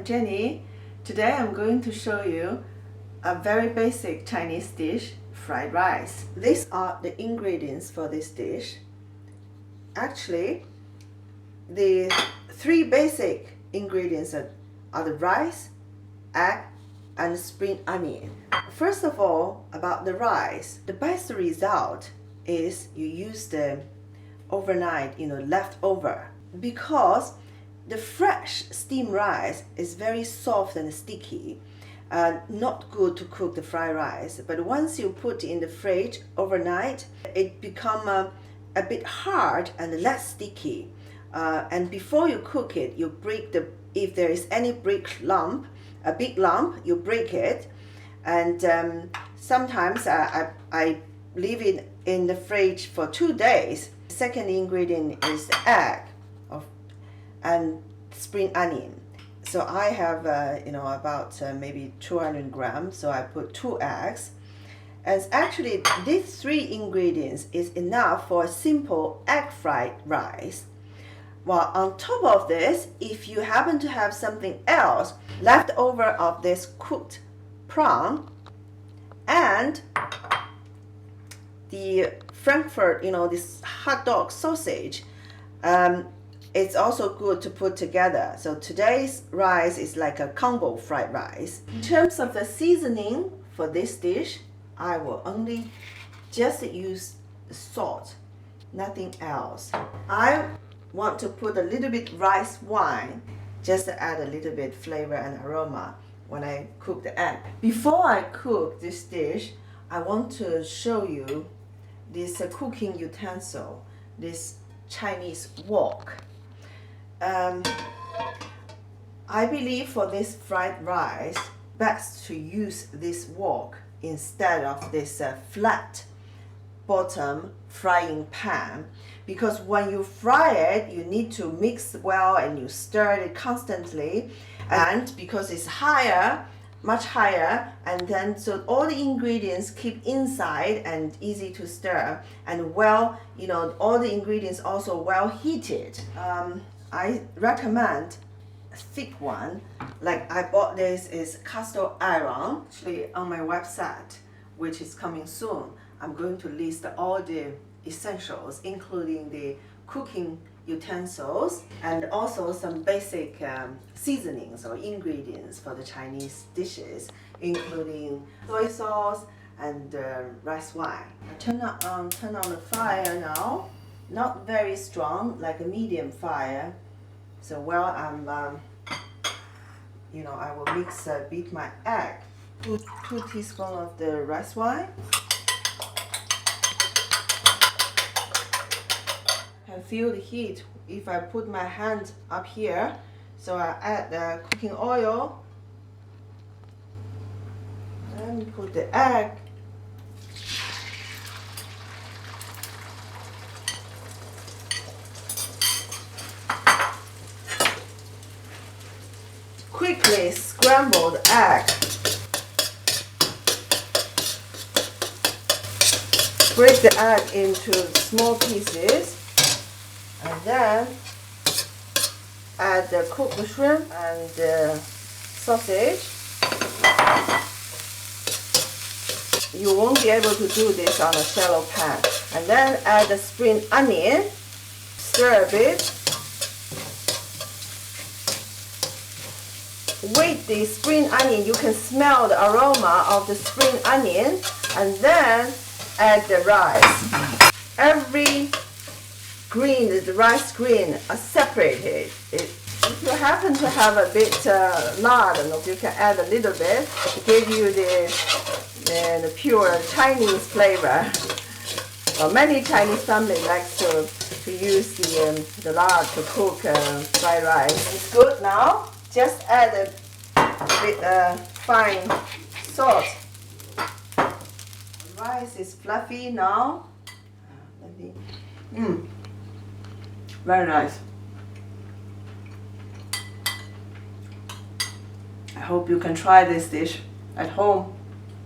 Jenny. Today I'm going to show you a very basic Chinese dish, fried rice. These are the ingredients for this dish. Actually, the three basic ingredients are the rice, egg, and spring onion. First of all, about the rice, the best result is you use the overnight, leftover, because the fresh steamed rice is very soft and sticky. Not good to cook the fried rice, but once you put in the fridge overnight, it become a bit hard and less sticky. And before you cook it, you break if there is any a big lump, you break it. And sometimes I leave it in the fridge for 2 days. The second ingredient is the egg and spring onion. So I have about maybe 200 grams, so I put 2 eggs. And actually these 3 ingredients is enough for a simple egg fried rice. Well, on top of this, if you happen to have something else left over of this cooked prawn and the Frankfurt, this hot dog sausage, it's also good to put together. So today's rice is like a combo fried rice. In terms of the seasoning for this dish, I will only just use salt, nothing else. I want to put a little bit rice wine just to add a little bit flavor and aroma when I cook the egg. Before I cook this dish, I want to show you this cooking utensil, this Chinese wok. I believe for this fried rice, best to use this wok instead of this flat bottom frying pan, because when you fry it, you need to mix well and you stir it constantly, and because it's higher, much higher, and then so all the ingredients keep inside and easy to stir, and all the ingredients also well heated. I recommend a thick one. Like I bought this is cast iron, actually on my website, which is coming soon. I'm going to list all the essentials, including the cooking utensils and also some basic seasonings or ingredients for the Chinese dishes, including soy sauce and rice wine. I turn on the fire now, not very strong, like a medium fire. So while I'm, I will beat my egg. 2 teaspoons of the rice wine. And feel the heat if I put my hand up here. So I add the cooking oil and put the egg. Quickly scramble the egg. Break the egg into small pieces. And then add the cooked shrimp and the sausage. You won't be able to do this on a shallow pan. And then add the spring onion, stir a bit. With the spring onion, you can smell the aroma of the spring onion, and then add the rice. Every the rice green are separated. If you happen to have a bit lard, you can add a little bit to give you the pure Chinese flavor. Well, many Chinese families like to use the lard to cook fried rice. It's good now. Just add a bit fine salt. The rice is fluffy now. Very nice. I hope you can try this dish at home.